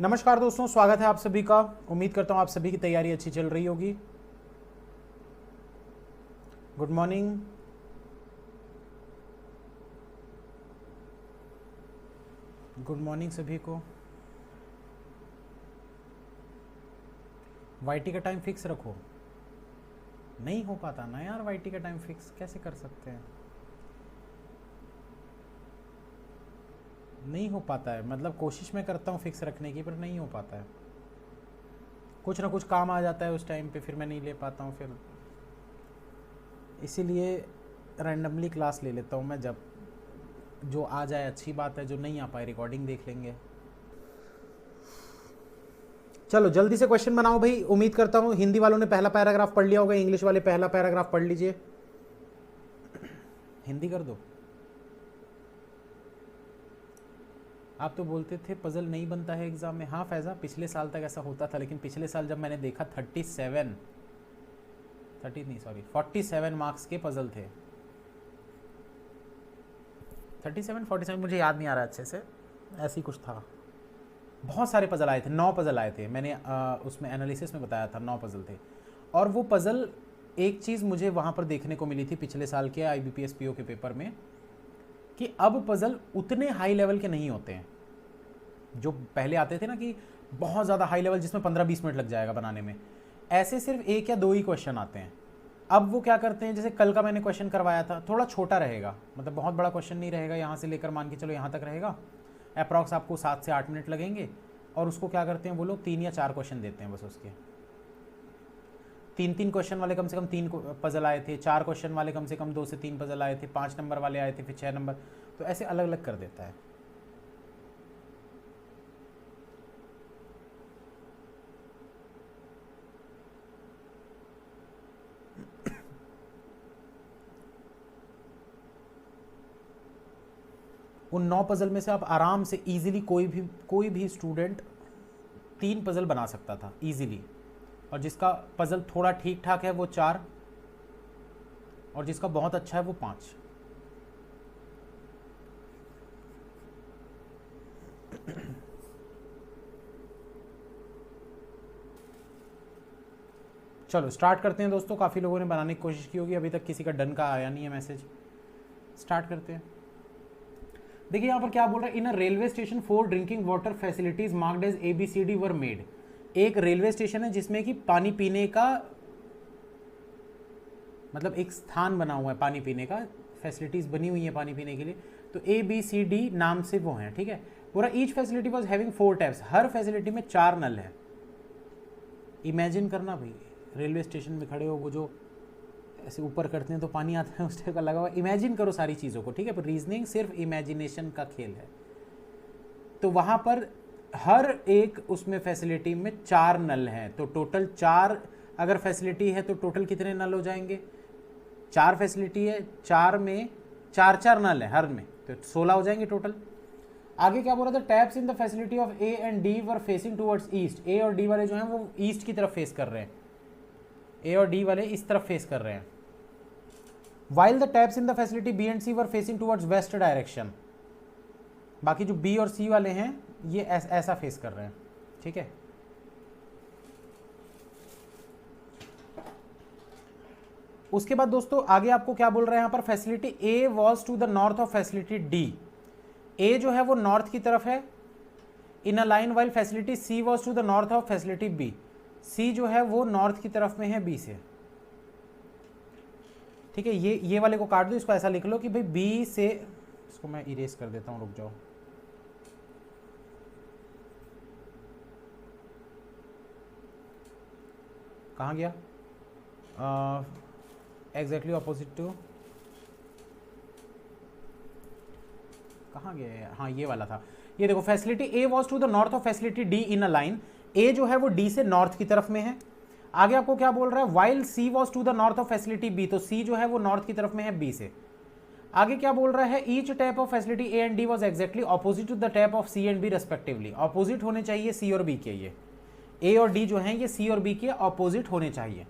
नमस्कार दोस्तों, स्वागत है आप सभी का। उम्मीद करता हूँ आप सभी की तैयारी अच्छी चल रही होगी। Good morning. गुड मॉर्निंग सभी को। वाईटी का टाइम फिक्स रखो। नहीं हो पाता ना यार, वाईटी का टाइम फिक्स कैसे कर सकते हैं? नहीं हो पाता है, मतलब कोशिश मैं करता हूँ फिक्स रखने की, पर नहीं हो पाता है। कुछ ना कुछ काम आ जाता है उस टाइम पे, फिर मैं नहीं ले पाता हूँ, फिर इसीलिए रैंडमली क्लास ले लेता हूँ मैं। जब जो आ जाए अच्छी बात है, जो नहीं आ पाए रिकॉर्डिंग देख लेंगे। चलो जल्दी से क्वेश्चन बनाओ भाई। उम्मीद करता हूँ हिंदी वालों ने पहला पैराग्राफ पढ़ लिया होगा, इंग्लिश वाले पहला पैराग्राफ पढ़ लीजिए। हिंदी कर दो। आप तो बोलते थे पजल नहीं बनता है एग्जाम में। हाँ फैज़ा, पिछले साल तक ऐसा होता था, लेकिन पिछले साल जब मैंने देखा 47 मार्क्स के पजल थे। 47 मुझे याद नहीं आ रहा अच्छे से, ऐसे ही कुछ था। बहुत सारे पजल आए थे, 9 पजल आए थे। मैंने उसमें एनालिसिस में बताया था 9 पजल थे। और वो पजल, एक चीज़ मुझे वहाँ पर देखने को मिली थी पिछले साल के IBPS PO के पेपर में, कि अब पजल उतने हाई लेवल के नहीं होते हैं जो पहले आते थे ना, कि बहुत ज़्यादा हाई लेवल जिसमें 15-20 मिनट लग जाएगा बनाने में। ऐसे सिर्फ 1 या 2 ही क्वेश्चन आते हैं। अब वो क्या करते हैं, जैसे कल का मैंने क्वेश्चन करवाया था, थोड़ा छोटा रहेगा, मतलब बहुत बड़ा क्वेश्चन नहीं रहेगा। यहाँ से लेकर मान के चलो यहाँ तक रहेगा, अप्रॉक्स आपको 7 से 8 मिनट लगेंगे। और उसको क्या करते हैं वो लोग, 3 या 4 क्वेश्चन देते हैं बस उसके। 3-3 क्वेश्चन वाले कम से कम 3 पजल आए थे, 4 क्वेश्चन वाले कम से कम 2 से 3 पजल आए थे, 5 नंबर वाले आए थे, फिर 6 नंबर, तो ऐसे अलग अलग कर देता है। उन 9 पजल में से आप आराम से इजीली कोई भी स्टूडेंट 3 पजल बना सकता था इजीली। और जिसका पजल थोड़ा ठीक ठाक है वो 4, और जिसका बहुत अच्छा है वो 5। चलो स्टार्ट करते हैं दोस्तों। काफ़ी लोगों ने बनाने की कोशिश की होगी, अभी तक किसी का डन का आया नहीं है मैसेज। स्टार्ट करते हैं। देखिए यहाँ पर क्या बोल रहा है, in a railway station 4 drinking water facilities marked as ABCD were made. एक रेलवे स्टेशन है जिसमें कि पानी पीने का, मतलब एक स्थान बना हुआ है पानी पीने का, फैसिलिटीज बनी हुई है पानी पीने के लिए। तो ABCD नाम से वो हैं, ठीक है। पूरा each facility was having 4 taps. Her facility में 4 नल है। इमेजिन करना भाई, रेलवे स्टेशन में खड़े हो, वो जो ऐसे ऊपर करते हैं तो पानी आता है, उस टाइप का लगा हुआ। इमेजिन करो सारी चीज़ों को, ठीक है। पर रीजनिंग सिर्फ इमेजिनेशन का खेल है। तो वहाँ पर हर एक उसमें फैसिलिटी में 4 नल हैं। तो टोटल 4 अगर फैसिलिटी है तो टोटल कितने नल हो जाएंगे? 4 फैसिलिटी है, 4 में 4-4 नल है हर में, तो 16 हो जाएंगे टोटल। आगे क्या बोल रहा था, taps in the facility of A and D were facing towards east. A और D वाले जो हैं वो ईस्ट की तरफ फेस कर रहे हैं। A और D वाले इस तरफ फेस कर रहे हैं। While the taps in the facility B and C were facing towards west direction. बाकी जो B और C वाले हैं ये ऐसा फेस कर रहे हैं, ठीक है। उसके बाद दोस्तों आगे आपको क्या बोल रहे हैं यहाँ पर, facility A was to the north of facility D। A जो है वो नॉर्थ की तरफ है in a line, while facility C was to the north of facility B। C जो है वो नॉर्थ की तरफ में है B से, ठीक है। ये वाले को काट दो, इसको ऐसा लिख लो कि भाई B से, इसको मैं इरेज कर देता हूँ, रुक जाओ। कहाँ गया? एग्जैक्टली ऑपोजिट टू, कहाँ गया? हाँ ये वाला था। ये देखो, facility A was to the north of facility D in a line. A जो है वो D से नॉर्थ की तरफ में है। आगे आपको क्या बोल रहा है, while C was to the north of facility B। तो C जो है वो नॉर्थ की तरफ में है B से। आगे क्या बोल रहा है, each tap of facility A and D was exactly opposite to the tap of C and B respectively. Opposite होने चाहिए C और B के, ये A और D जो हैं ये C और B के ऑपोजिट होने चाहिए,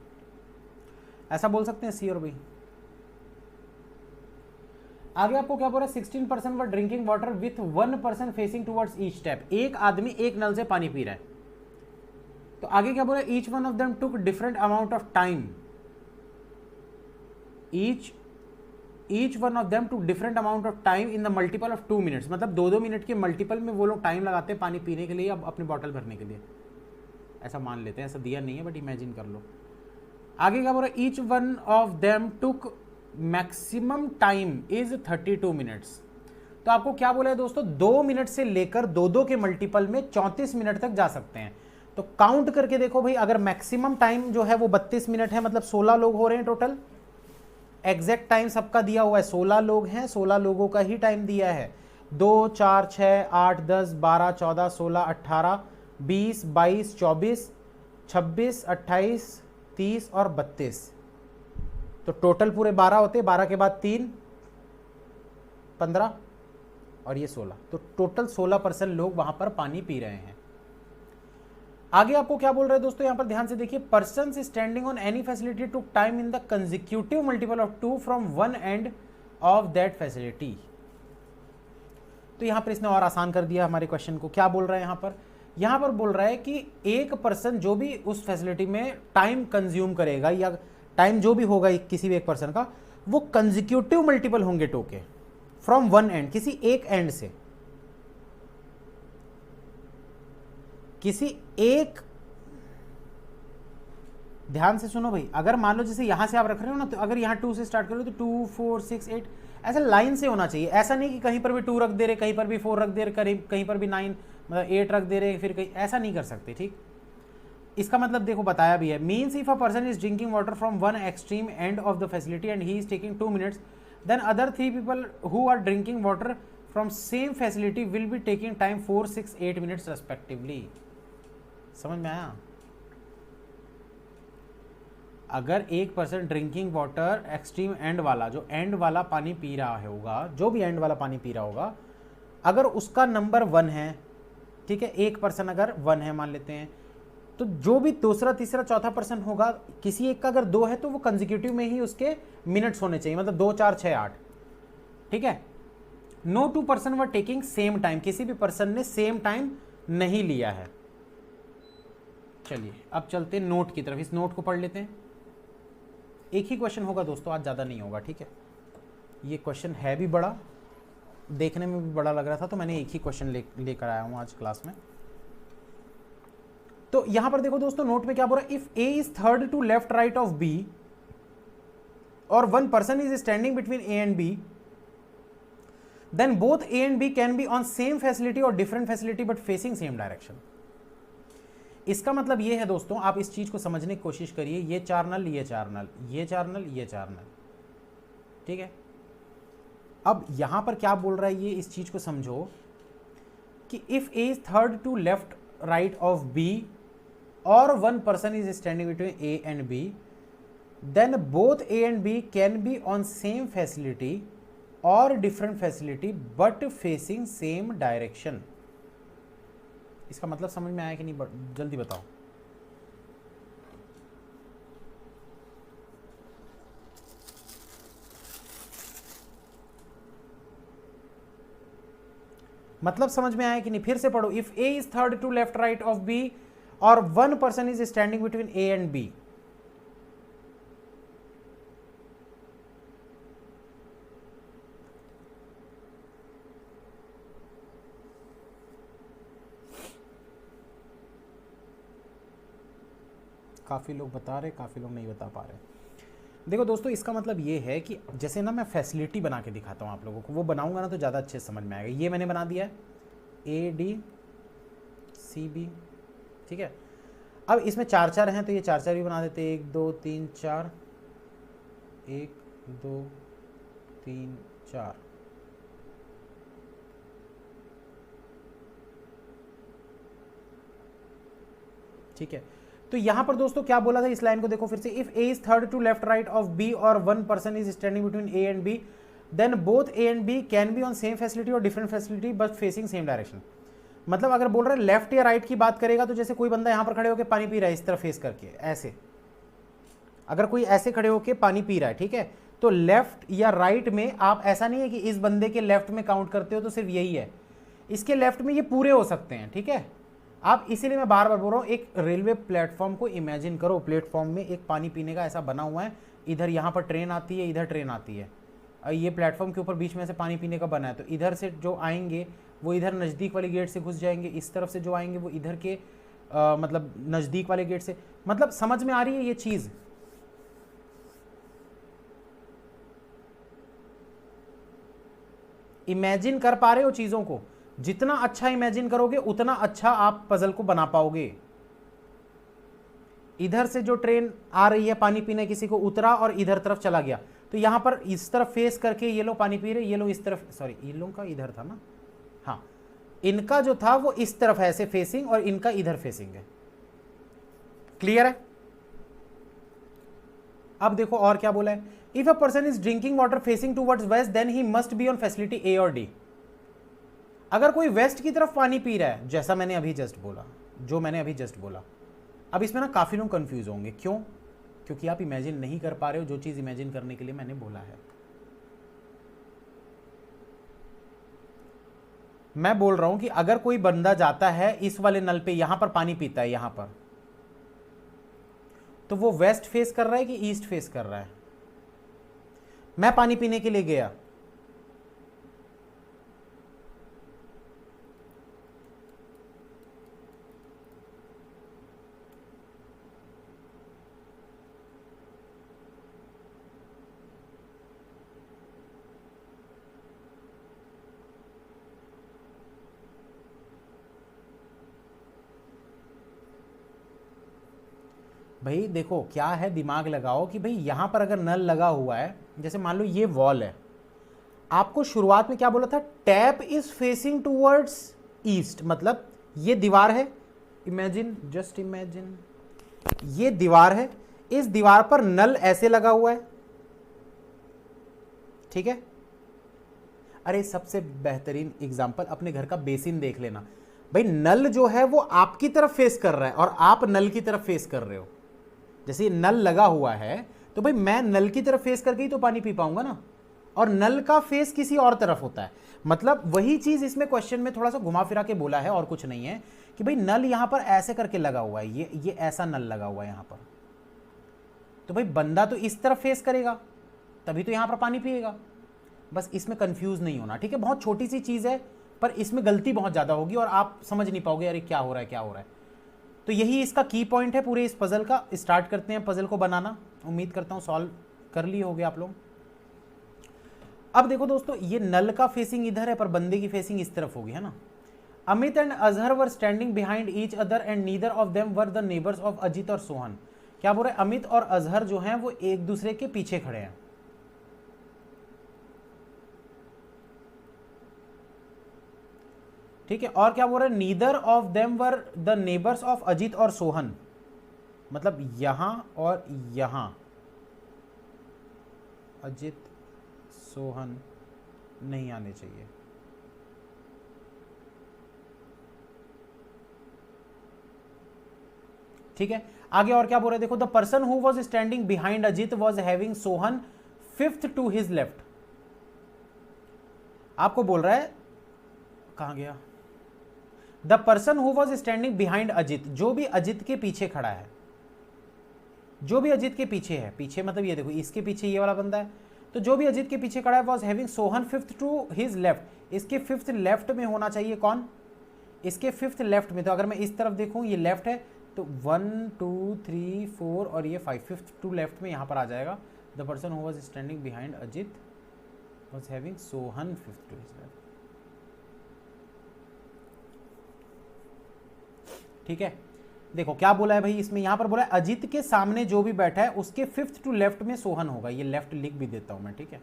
ऐसा बोल सकते हैं C और B। आगे आपको क्या बोल रहा है, 16% were drinking water with 1% facing towards each tap. एक आदमी एक नल से पानी पी रहा है। तो आगे क्या बोल रहा है, each one of them took different amount of time, each one of them took different amount of time in the multiple of 2 minutes. मतलब 2-2 मिनट के मल्टीपल में वो लोग टाइम लगाते हैं पानी पीने के लिए, अब अपनी बॉटल भरने के लिए, ऐसा मान लेते हैं, ऐसा दिया नहीं है बट इमेजिन कर लो। आगे क्या बोल रहा है, each one of them took maximum time is 32 minutes. तो आपको क्या बोला है दोस्तों, 2 मिनट से लेकर 2-2 के मल्टीपल में 34 मिनट तक जा सकते हैं। तो काउंट करके देखो भाई, अगर मैक्सिमम टाइम जो है वो 32 मिनट है, मतलब 16 लोग हो रहे हैं टोटल। एग्जैक्ट टाइम सबका दिया हुआ है, 16 लोग हैं, 16 लोगों का ही टाइम दिया है। 2, 4, 6, 8, 10, 12, 14, 16, 18, 20, 22, 24, 26, 28, 30 और 32। तो टोटल पूरे 12 होते, 12 के बाद 3, 15 और ये 16। तो टोटल 16% लोग वहां पर पानी पी रहे हैं। आगे आपको क्या बोल रहे हैं दोस्तों, यहां पर ध्यान से देखिए, person standing on any facility took time in the consecutive multiple of 2 from one end of that facility. तो यहां पर इसने और आसान कर दिया हमारे क्वेश्चन को। क्या बोल रहा है यहां पर बोल रहा है कि एक पर्सन जो भी उस फैसिलिटी में टाइम कंज्यूम करेगा या टाइम जो भी होगा किसी भी एक पर्सन का, वो कंसेक्यूटिव मल्टीपल होंगे टू के, फ्रॉम वन एंड, किसी एक एंड से, किसी एक, ध्यान से सुनो भाई, अगर मान लो जैसे यहां से आप रख रहे हो ना, तो अगर यहां 2 से स्टार्ट करो तो 2, 4, 6, 8 ऐसा लाइन से होना चाहिए। ऐसा नहीं कि कहीं पर भी 2 रख दे रहे, कहीं पर भी 4 रख दे रहे, कहीं पर भी 9 मतलब 8 रख दे रहे, फिर कहीं, ऐसा नहीं कर सकते, ठीक। इसका मतलब देखो बताया भी है, means if a person is drinking water from one extreme end of the facility and he is taking 2 minutes, then other 3 people who are drinking water from same facility will be taking time 4, 6, 8 minutes respectively. समझ में आया? अगर एक person drinking water extreme end वाला, जो and वाला पानी P रहा होगा, जो भी एंड वाला पानी पी रहा होगा, अगर उसका नंबर 1 है, ठीक है, एक पर्सन अगर 1 है मान लेते हैं, तो जो भी दूसरा, तीसरा, चौथा पर्सन होगा, किसी एक का अगर 2 है तो वो कंसेक्यूटिव में ही उसके मिनट्स होने चाहिए, मतलब 2, 4, 6, 8, ठीक है। No 2 person were taking same time, किसी भी पर्सन ने सेम टाइम नहीं लिया है। चलिए अब चलते हैं नोट की तरफ, इस नोट को पढ़ लेते हैं। एक ही क्वेश्चन होगा दोस्तों, आज ज़्यादा नहीं होगा, ठीक है। ये क्वेश्चन है भी बड़ा, देखने में भी बड़ा लग रहा था, तो मैंने एक ही क्वेश्चन लेकर आया हूँ आज क्लास में। तो यहां पर देखो दोस्तों, नोट में क्या बोल रहा है, if A is third to left right of B और one person is standing between A and B, then both A and B can be on same facility और different facility but facing same direction. इसका मतलब ये है दोस्तों, आप इस चीज को समझने की कोशिश करिए, ये 4 नल, ये 4 नल, ये 4 नल, ये 4 नल, ठीक है। अब यहां पर क्या बोल रहा है, ये इस चीज को समझो कि if A is third to left right of B और one person is standing between A and B, then both A and B can be on same facility और different facility but facing same direction. इसका मतलब समझ में आया कि नहीं, जल्दी बताओ। मतलब समझ में आया कि नहीं, फिर से पढ़ो। If A is third to left right of B और one person is standing between A and B, काफ़ी लोग बता रहे, काफ़ी लोग नहीं बता पा रहे। देखो दोस्तों, इसका मतलब ये है कि जैसे ना मैं फैसिलिटी बना के दिखाता हूँ आप लोगों को, वो बनाऊंगा ना तो ज़्यादा अच्छे से समझ में आएगा। ये मैंने बना दिया है ए डी सी बी, ठीक है। अब इसमें 4-4 हैं तो ये 4-4 भी बना देते, 1 2 3 4, 1 2 3 4, ठीक है। तो यहां पर दोस्तों क्या बोला था, इस लाइन को देखो फिर से, if A is third to left right of B और one person is standing between A and B, then both A and B can be on same facility और different facility but facing same direction. मतलब अगर बोल रहे हैं left या right की बात करेगा, तो जैसे कोई बंदा यहां पर खड़े होकर पानी पी रहा है इस तरफ फेस करके, ऐसे, अगर कोई ऐसे खड़े होकर पानी पी रहा है, ठीक है, तो लेफ्ट या राइट में आप, ऐसा नहीं है कि इस बंदे के लेफ्ट में काउंट करते हो तो सिर्फ यही है, इसके लेफ्ट में ये पूरे हो सकते हैं, ठीक है। आप इसीलिए मैं बार बार बोल रहा हूँ, एक रेलवे प्लेटफॉर्म को इमेजिन करो, प्लेटफॉर्म में एक पानी पीने का ऐसा बना हुआ है, इधर यहाँ पर ट्रेन आती है, इधर ट्रेन आती है, ये प्लेटफॉर्म के ऊपर बीच में से पानी पीने का बना है, तो इधर से जो आएंगे वो इधर नज़दीक वाले गेट से घुस जाएंगे, इस तरफ से जो आएंगे वो इधर के मतलब नज़दीक वाले गेट से, मतलब समझ में आ रही है ये चीज़। इमेजिन कर पा रहे हो चीज़ों को, जितना अच्छा इमेजिन करोगे उतना अच्छा आप पजल को बना पाओगे। इधर से जो ट्रेन आ रही है पानी पीने, किसी को उतरा और इधर तरफ चला गया, तो यहां पर इस तरफ फेस करके ये लोग पानी पी रहे, ये लोग इस तरफ, सॉरी ये लोग का इधर था ना, हाँ इनका जो था वो इस तरफ है ऐसे फेसिंग, और इनका इधर फेसिंग है। क्लियर है? अब देखो और क्या बोला है, if a person is drinking water facing towards west then he must be on facility A और डी। अगर कोई वेस्ट की तरफ पानी पी रहा है, जैसा मैंने अभी जस्ट बोला, जो मैंने अभी जस्ट बोला, अब इसमें ना काफी लोग कंफ्यूज होंगे, क्यों? क्योंकि आप इमेजिन नहीं कर पा रहे हो जो चीज इमेजिन करने के लिए मैंने बोला है। मैं बोल रहा हूं कि अगर कोई बंदा जाता है इस वाले नल पे, यहां पर पानी पीता है यहां पर, तो वो वेस्ट फेस कर रहा है कि ईस्ट फेस कर रहा है? मैं पानी पीने के लिए गया, भाई देखो क्या है, दिमाग लगाओ कि भाई यहां पर अगर नल लगा हुआ है, जैसे मान लो ये वॉल है, आपको शुरुआत में क्या बोला था, tap is facing towards east, मतलब ये दीवार है, इमेजिन, जस्ट इमेजिन ये दीवार है, इस दीवार पर नल ऐसे लगा हुआ है, ठीक है। अरे सबसे बेहतरीन एग्जांपल, अपने घर का बेसिन देख लेना, भाई नल जो है वो आपकी तरफ फेस कर रहा है और आप नल की तरफ फेस कर रहे हो। जैसे ये नल लगा हुआ है तो भाई मैं नल की तरफ फेस करके ही तो पानी पी पाऊंगा ना, और नल का फेस किसी और तरफ होता है। मतलब वही चीज इसमें क्वेश्चन में थोड़ा सा घुमा फिरा के बोला है, और कुछ नहीं है, कि भाई नल यहां पर ऐसे करके लगा हुआ है, ये ऐसा नल लगा हुआ है यहां पर, तो भाई बंदा तो इस तरफ फेस करेगा तभी तो यहां पर पानी पिएगा। बस इसमें कंफ्यूज नहीं होना, ठीक है। बहुत छोटी सी चीज है पर इसमें गलती बहुत ज्यादा होगी और आप समझ नहीं पाओगे अरे क्या हो रहा है क्या हो रहा है। तो यही इसका की पॉइंट है पूरे इस पजल का। स्टार्ट करते हैं पजल को बनाना, उम्मीद करता हूं सॉल्व कर लिए होगे आप लोग। अब देखो दोस्तों, ये नल का फेसिंग इधर है पर बंदे की फेसिंग इस तरफ होगी, है ना। Amit and Azhar were standing behind each other and neither of them were the neighbours of Ajit और सोहन। क्या बोल रहे हैं, अमित और अजहर जो हैं वो एक दूसरे के पीछे खड़े हैं, ठीक है। और क्या बोल रहे हैं, neither of them were the neighbours of Ajit और सोहन, मतलब यहां और यहां अजित सोहन नहीं आने चाहिए, ठीक है। आगे और क्या बोल रहे हैं, देखो, the person who was standing behind Ajit was having Sohan fifth to his left. आपको बोल रहा है, कहां गया, the person who was standing behind Ajit, जो भी अजित के पीछे खड़ा है, जो भी अजित के पीछे है, पीछे मतलब ये देखो इसके पीछे ये वाला बंदा है, तो जो भी अजित के पीछे खड़ा है was having Sohan fifth to his left. इसके फिफ्थ लेफ्ट में होना चाहिए कौन, इसके फिफ्थ लेफ्ट में। तो अगर मैं इस तरफ देखूं ये लेफ्ट है, तो 1 2 3 4 और ये 5, फिफ्थ टू लेफ्ट में यहां पर आ जाएगा। The person who was standing behind Ajit was having Sohan fifth to his left, ठीक है। देखो क्या बोला है भाई इसमें, यहां पर बोला है अजित के सामने जो भी बैठा है उसके फिफ्थ टू लेफ्ट में सोहन होगा। ये लेफ्ट लिख भी देता हूं मैं, ठीक है।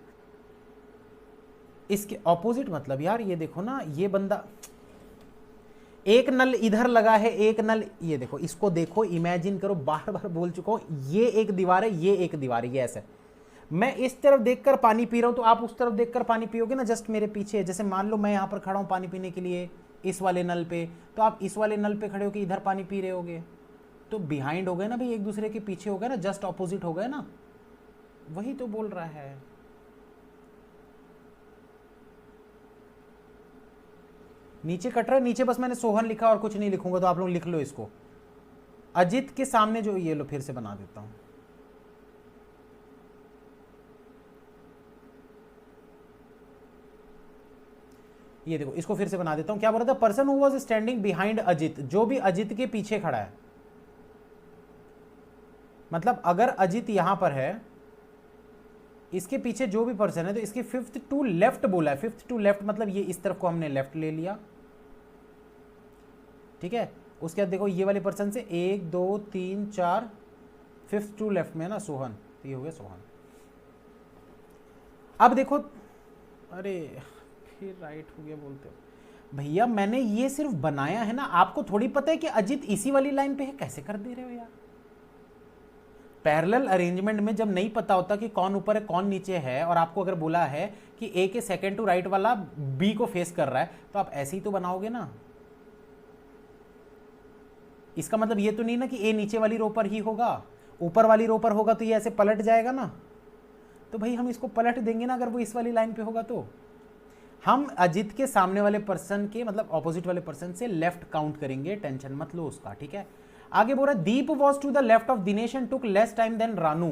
इसके ऑपोजिट मतलब यार ये देखो ना, ये बंदा, एक नल इधर लगा है, एक नल, ये देखो इसको देखो, इमेजिन करो, बार बार बोल चुका हूं, ये एक दीवार है, ये एक दीवार है, ये ऐसा। मैं इस तरफ देखकर पानी पी रहा हूं तो आप उस तरफ देखकर पानी पियोगे ना, जस्ट मेरे पीछे। जैसे मान लो मैं यहां पर खड़ा हूं पानी पीने के लिए इस वाले नल पे, तो आप इस वाले नल पे खड़े हो कि इधर पानी पी रहे होगे, तो बिहाइंड हो गए ना भाई, एक दूसरे के पीछे हो गए ना, जस्ट ऑपोजिट हो गए ना। वही तो बोल रहा है। नीचे कट रहा है, नीचे बस मैंने सोहन लिखा और कुछ नहीं लिखूंगा, तो आप लोग लिख लो इसको। अजित के सामने जो, ये लो फिर से बना देता हूं। ये देखो, इसको फिर से बना देता हूं। क्या बोल रहा था? Person who was standing behind Ajit, जो भी अजित के पीछे खड़ा है। मतलब अगर अजित यहां पर है, इसके पीछे जो भी पर्सन है, तो इसके फिफ्थ टू लेफ्ट बोला है। फिफ्थ टू लेफ्ट मतलब ये इस तरफ को हमने लेफ्ट ले लिया, ठीक है। उसके बाद देखो ये वाले पर्सन से 1 2 3 4, फिफ्थ टू लेफ्ट में है ना सोहन, तो ये हो गया सोहन। अब देखो, अरे फिर राइट हो गया बोलते हो भैया, मैंने ये सिर्फ बनाया है ना, आपको थोड़ी पता है कि अजित इसी वाली लाइन पे है, कैसे कर दे रहे हो यार। पैरेलल अरेंजमेंट में जब नहीं पता होता कि कौन ऊपर है कौन नीचे है, और आपको अगर बोला है कि ए के सेकंड टू राइट वाला बी को फेस कर रहा है, तो आप ऐसे ही तो बनाओगे ना। इसका मतलब ये तो नहीं ना कि ए नीचे वाली रो पर ही होगा, ऊपर वाली रो पर होगा तो ये ऐसे पलट जाएगा ना। तो भाई हम इसको पलट देंगे ना अगर वो इस वाली लाइन पे होगा तो। हम अजित के सामने वाले पर्सन के, मतलब ऑपोजिट वाले पर्सन से लेफ्ट काउंट करेंगे, टेंशन मत लो उसका, ठीक है। आगे बोल रहा है Deep was to the left of Dinesh and took less time than Ranu.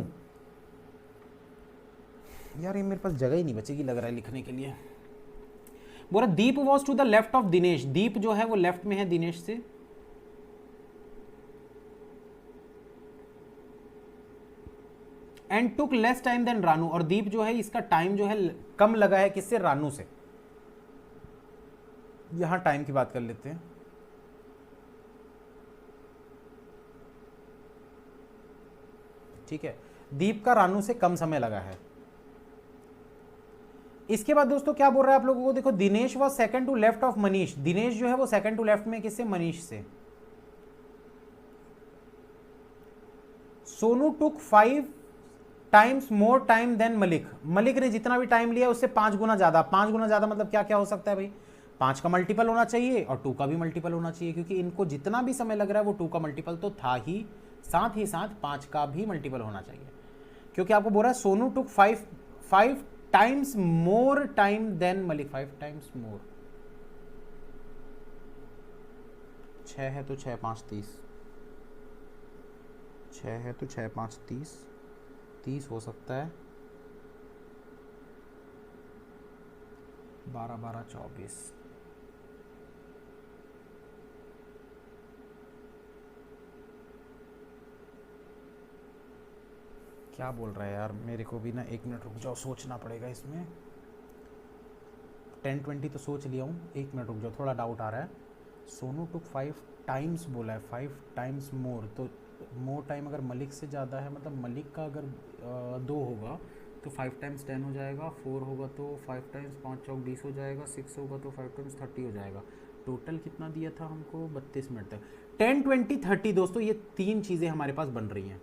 यार ये मेरे पास जगह ही नहीं बचेगी लग रहा है लिखने के लिए। बोल रहा Deep was to the left of Dinesh, Deep जो है वो लेफ्ट में है दिनेश से। And took less time than Ranu, और दीप जो है इसका टाइम जो है कम लगा है किससे? रानू से। यहां टाइम की बात कर लेते हैं। ठीक है, दीप का रानू से कम समय लगा है। इसके बाद दोस्तों क्या बोल रहा है आप लोगों को? देखो, Dinesh was second to left of Manish, Dinesh जो है वो सेकंड टू लेफ्ट में किससे? मनीष से। Sonu took 5 times more time than Malik, Malik ने जितना भी टाइम लिया उससे 5 गुना ज्यादा। 5 गुना ज्यादा मतलब क्या क्या हो सकता है भाई? 5 का मल्टीपल होना चाहिए और 2 का भी मल्टीपल होना चाहिए, क्योंकि इनको जितना भी समय लग रहा है वो 2 का मल्टीपल तो था ही साथ 5 का भी मल्टीपल होना चाहिए, क्योंकि आपको बोल रहा है Sonu took 5 times more time than Malik. 5 times more, 6 है तो 6 5 30, 6 है तो 6 5 30 हो सकता है, 12 12 24। क्या बोल रहा है यार, मेरे को भी ना 1 मिनट रुक जाओ, सोचना पड़ेगा इसमें। 10 20 तो सोच लिया हूँ, 1 मिनट रुक जाओ, थोड़ा डाउट आ रहा है। सोनू टुक 5 टाइम्स बोला है, 5 टाइम्स मोर, तो मोर टाइम अगर मलिक से ज़्यादा है, मतलब मलिक का अगर 2 होगा तो 5 टाइम्स 10 हो जाएगा, 4 होगा तो 5 टाइम्स 5 चौक 20 हो जाएगा, 6 होगा तो 5 टाइम्स 30 हो जाएगा। टोटल कितना दिया था हमको? 32 मिनट तक। 10 20 30 दोस्तों, ये 3 चीज़ें हमारे पास बन रही हैं।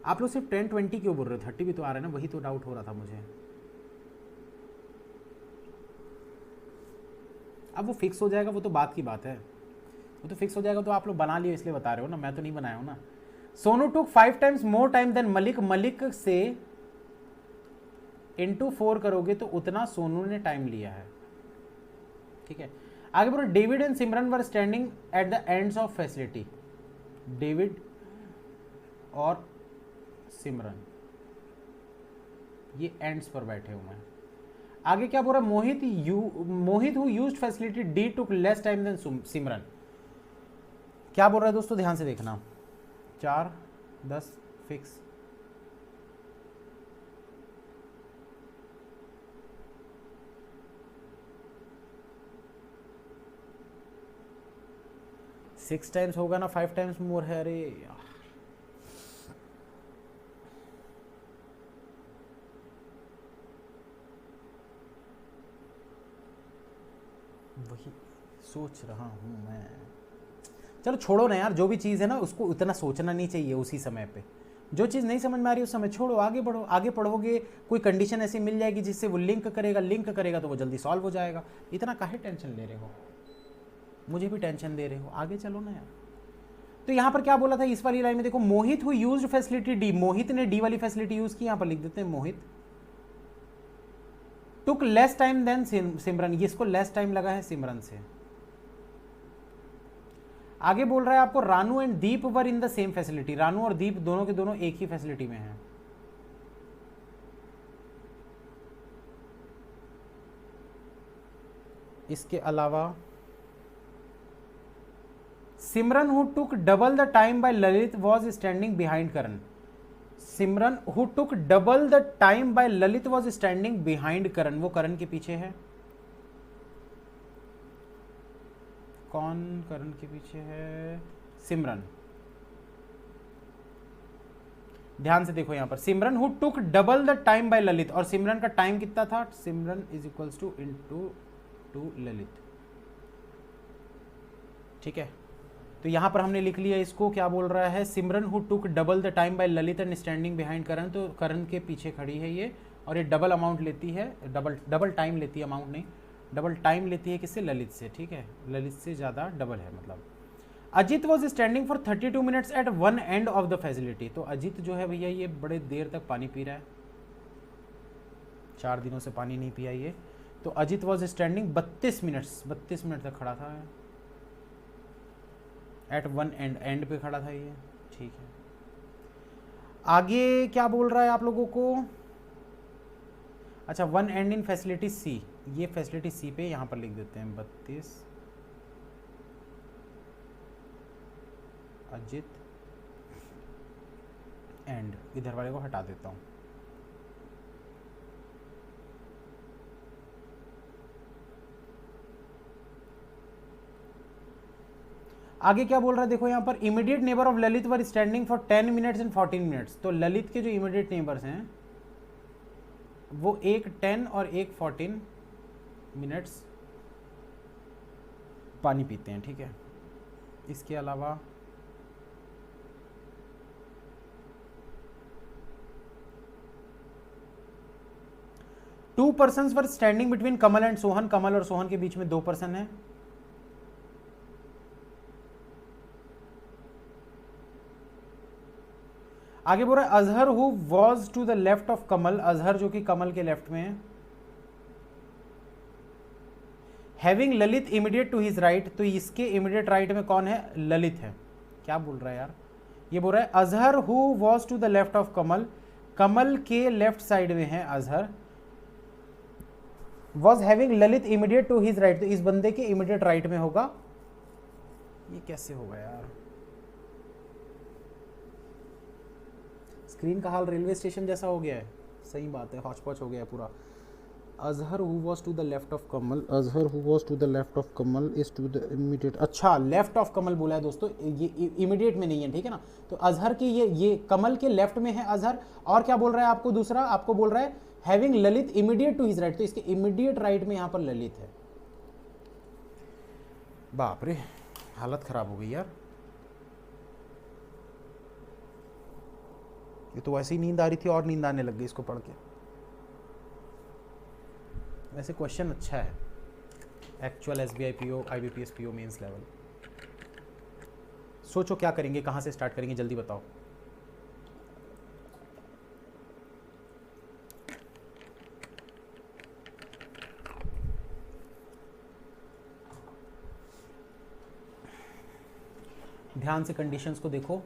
आप लोग सिर्फ 10 20 क्यों बोल रहे हो? 30 भी तो आ रहा है ना, वही तो डाउट हो रहा था मुझे। अब वो फिक्स हो जाएगा, वो तो बात की बात है, वो तो फिक्स हो जाएगा। तो आप लोग बना लिए इसलिए बता रहे हो ना, मैं तो नहीं बनाया हूं ना। Sonu took 5 times more time than Malik, Malik से इंटू 4 करोगे तो उतना सोनू ने टाइम लिया है, ठीक है। आगे बोलो David and Simran were standing at the ends of facility, David और सिमरन ये एंड्स पर बैठे हुए हैं। आगे क्या बोल रहा है? Mohit who used facility D took less time than Simran. क्या बोल रहा है दोस्तों, ध्यान से देखना। 4 10 फिक्स। सिक्स टाइम्स होगा ना, 5 टाइम्स मोर है। अरे यार, वही सोच रहा हूं मैं। चलो छोड़ो ना यार, जो भी चीज़ है ना उसको उतना सोचना नहीं चाहिए उसी समय पे। जो चीज़ नहीं समझ में आ रही उस समय छोड़ो, आगे बढ़ो। आगे पढ़ोगे कोई कंडीशन ऐसी मिल जाएगी जिससे वो लिंक करेगा तो वो जल्दी सॉल्व हो जाएगा। इतना काहे टेंशन ले रहे हो? मुझे भी टेंशन दे रहे हो, आगे चलो ना यार। तो यहां पर क्या बोला था इस वाली लाइन में, देखो मोहित हु यूज्ड फैसिलिटी डी, मोहित ने डी वाली फैसिलिटी यूज की, यहां पर लिख देते हैं मोहित। टुक लेस टाइम देन सिमरन, ये इसको लेस टाइम लगा है सिमरन से। आगे बोल रहा है आपको Ranu and Deep were in the same facility, Ranu और दीप दोनों के दोनों एक ही फैसिलिटी में हैं। इसके अलावा Simran who took double the time by Lalit was standing behind Karan, Simran who took double the time by Lalit was standing behind Karan, वो करण के पीछे है। कौन करण के पीछे है? सिमरन। ध्यान से देखो यहां पर Simran who took double the time by Lalit, और सिमरन का टाइम कितना था? Simran is equals to into two Lalit, ठीक है। तो यहां पर हमने लिख लिया इसको, क्या बोल रहा है? Simran who took double the time by Lalit and standing behind Karan, तो करण के पीछे खड़ी है ये, और ये डबल अमाउंट लेती है, डबल टाइम लेती है, अमाउंट नहीं, डबल टाइम लेती है किससे? ललित से, ठीक है। ललित से ज़्यादा डबल है मतलब। Ajit was standing for 32 minutes at one end of the facility, तो अजित जो है भैया ये बड़े देर तक पानी पी रहा है, 4 दिनों से पानी नहीं पिया ये। तो अजित वॉज स्टैंडिंग 32 मिनट तक खड़ा था एट वन एंड, एंड पे खड़ा था ये, ठीक है। आगे क्या बोल रहा है आप लोगों को? अच्छा, वन एंड इन फैसिलिटी सी, ये फैसिलिटी सी पे यहां पर लिख देते हैं 32 अजित एंड, इधर वाले को हटा देता हूं। आगे क्या बोल रहा है देखो यहां पर, immediate neighbour of Lalit were standing for 10 minutes and 14 minutes, तो ललित के जो इमीडिएट नेबर्स हैं वो एक 10 और एक 14 मिनट्स पानी पीते हैं, ठीक है। इसके अलावा two persons were standing between Kamal and Sohan, Kamal और सोहन के बीच में 2 पर्सन है। आगे बोल रहा है Azhar who was to the left of Kamal, Azhar जो कि कमल के लेफ्ट में है। Having Lalit immediate to his right, तो इसके इमीडिएट राइट में कौन है? ललित है। क्या बोल रहा है यार? ये बोल रहा है Azhar who was to the left of Kamal, Kamal के लेफ्ट साइड में है Azhar. Was having Lalit immediate to his right, तो इस बंदे के इमीडिएट राइट में होगा। ये कैसे होगा यार? स्क्रीन का हाल रेलवे स्टेशन जैसा हो गया है, सही बात है, हॉच पॉच हो गया है पूरा। Azhar who was to the left of Kamal, Azhar who was to the left of Kamal is to the immediate, अच्छा लेफ्ट ऑफ कमल बोला है दोस्तों, ये इमीडिएट में नहीं है, ठीक है ना। तो अजहर की ये कमल के लेफ्ट में है अजहर। और क्या बोल रहा है आपको? दूसरा आपको बोल रहा है having Lalit immediate to his right, तो इसके इमीडिएट राइट में यहां पर ललित है। बाप रे, हालत खराब हो गई यार, ये तो वैसे ही नींद आ रही थी और नींद आने लग गई इसको पढ़ के। वैसे क्वेश्चन अच्छा है, actual SBI PO IBPS PO mains level. सोचो क्या करेंगे, कहां से स्टार्ट करेंगे, जल्दी बताओ। ध्यान से कंडीशंस को देखो।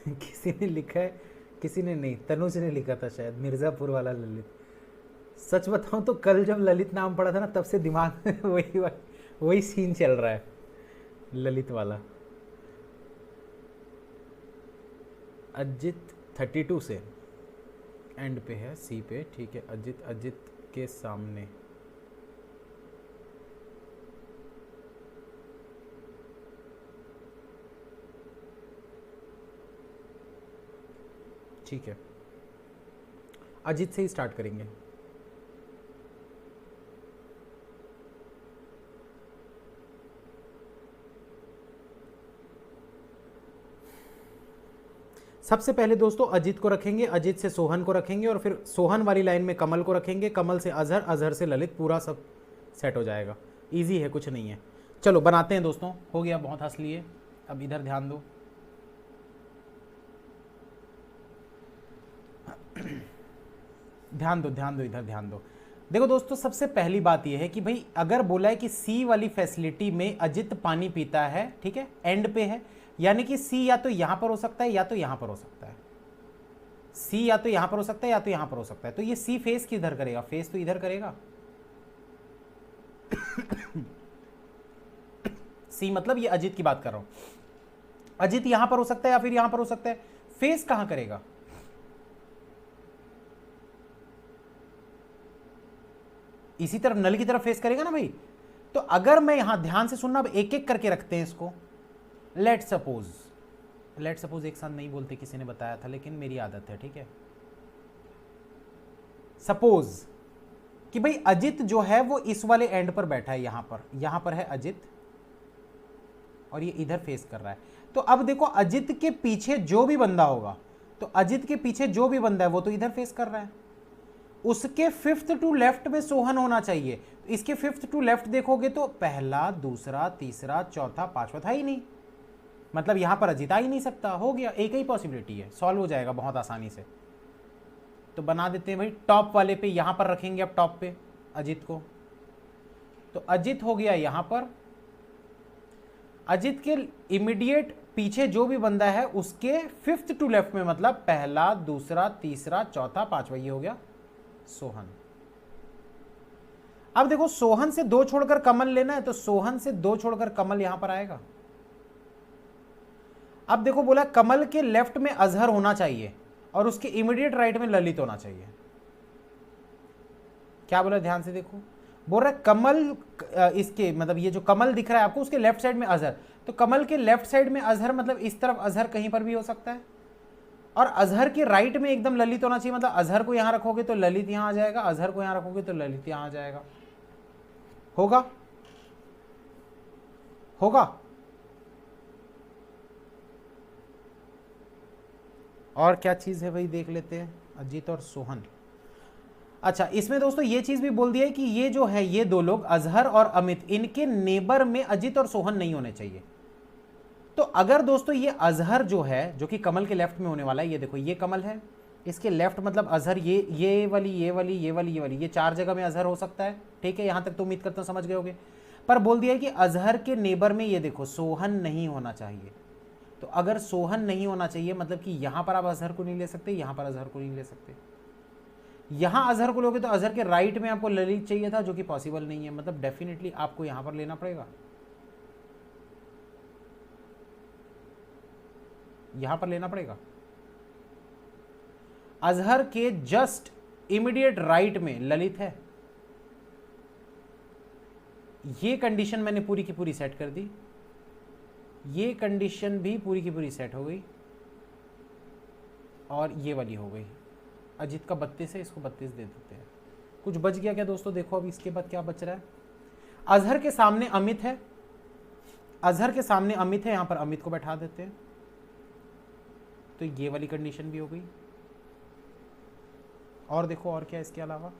किसी ने लिखा है, किसी ने नहीं, तनुज ने लिखा था शायद, मिर्जापुर वाला ललित। सच बताऊं तो कल जब ललित नाम पड़ा था ना, तब से दिमाग में वही सीन चल रहा है, ललित वाला। अजित 32 से एंड पे है, सी पे, ठीक है। अजित के सामने ठीक है, अजित से ही स्टार्ट करेंगे। सबसे पहले दोस्तों अजित को रखेंगे, अजित से सोहन को रखेंगे और फिर सोहन वाली लाइन में कमल को रखेंगे, कमल से अजहर, अजहर से ललित, पूरा सब सेट हो जाएगा। इजी है, कुछ नहीं है। चलो बनाते हैं दोस्तों। हो गया, बहुत हंस लिए। अब इधर ध्यान दो। ध्यान दो, ध्यान दो, इधर ध्यान दो। देखो दोस्तों, सबसे पहली बात यह है कि भाई अगर बोला है कि सी वाली फैसिलिटी में अजित पानी पीता है, ठीक है, एंड पे है, यानी कि सी या तो यहां पर हो सकता है या तो यहां पर हो सकता है। सी या तो यहां पर हो सकता है या तो यहां पर हो सकता है। तो ये सी फेस किधर करेगा? फेस तो इधर करेगा। सी मतलब ये अजित की बात कर रहा हूं। अजित यहां पर हो सकता है या फिर यहां पर हो सकता है। फेस कहां करेगा? इसी तरफ, नल की तरफ फेस करेगा ना भाई। तो अगर मैं यहां, ध्यान से सुनना, अब एक एक करके रखते हैं इसको। लेट सपोज एक साथ नहीं बोलते, किसी ने बताया था, लेकिन मेरी आदत है, ठीक है। सपोज कि भाई अजित जो है वो इस वाले एंड पर बैठा है, यहां पर है अजित और ये इधर फेस कर रहा है। तो अब देखो, अजित के पीछे जो भी बंदा होगा, तो अजित के पीछे जो भी बंदा है वो तो इधर फेस कर रहा है। उसके फिफ्थ टू लेफ्ट में सोहन होना चाहिए। इसके फिफ्थ टू लेफ्ट देखोगे तो पहला, दूसरा, तीसरा, चौथा, पांचवा था ही नहीं। मतलब यहां पर अजित आ ही नहीं सकता। हो गया, एक ही पॉसिबिलिटी है, सॉल्व हो जाएगा बहुत आसानी से। तो बना देते हैं भाई, टॉप वाले पे यहां पर रखेंगे, अब टॉप पे अजित को। तो अजित हो गया यहां पर। अजित के इमीडिएट पीछे जो भी बंदा है उसके फिफ्थ टू लेफ्ट में, मतलब पहला, दूसरा, तीसरा, चौथा, पांचवा, ये हो गया सोहन। अब देखो, सोहन से दो छोड़कर कमल लेना है, तो सोहन से दो छोड़कर कमल यहां पर आएगा। अब देखो, बोला कमल के लेफ्ट में अजहर होना चाहिए और उसके इमीडिएट राइट में ललित होना चाहिए। क्या बोला, ध्यान से देखो। बोल रहा है कमल, इसके मतलब ये जो कमल दिख रहा है आपको, उसके लेफ्ट साइड में अजहर। तो कमल के लेफ्ट साइड में अजहर मतलब इस तरफ अजहर कहीं पर भी हो सकता है। और अजहर के राइट में एकदम ललित होना चाहिए, मतलब अजहर को यहां रखोगे तो ललित यहां आ जाएगा, अजहर को यहां रखोगे तो ललित यहां आ जाएगा। होगा, होगा। और क्या चीज है भाई, देख लेते हैं। अजित और सोहन। अच्छा, इसमें दोस्तों ये चीज भी बोल दिया है कि ये जो है, ये दो लोग अजहर और अमित, इनके नेबर में अजित और सोहन नहीं होने चाहिए। तो अगर दोस्तों ये अजहर जो है, जो कि कमल के लेफ्ट में होने वाला है, ये देखो, ये कमल है, इसके लेफ्ट मतलब अजहर, ये वाली, ये वाली, ये वाली, ये वाली, ये चार जगह में अजहर हो सकता है। ठीक है, यहां तक तो उम्मीद करता हूं समझ गए होगे। पर बोल दिया है कि अजहर के नेबर में ये देखो सोहन नहीं होना चाहिए। तो अगर सोहन नहीं होना चाहिए मतलब कि यहां पर आप अजहर को नहीं ले सकते, यहां पर अजहर को नहीं ले सकते। यहां अजहर को लोगे तो अजहर के राइट में आपको ललित चाहिए था, जो कि पॉसिबल नहीं है। मतलब डेफिनेटली आपको यहां पर लेना पड़ेगा, यहां पर लेना पड़ेगा। अजहर के जस्ट इमीडिएट राइट में ललित है। ये कंडीशन मैंने पूरी की पूरी सेट कर दी, ये कंडीशन भी पूरी की पूरी सेट हो गई, और ये वाली हो गई। अजित का 32 है, इसको 32 दे देते हैं। कुछ बच गया क्या दोस्तों? देखो अब इसके बाद क्या बच रहा है। अजहर के सामने अमित है, अजहर के सामने अमित है, यहां पर अमित को बैठा देते हैं। तो ये वाली कंडीशन भी हो गई। और देखो और क्या इसके अलावा।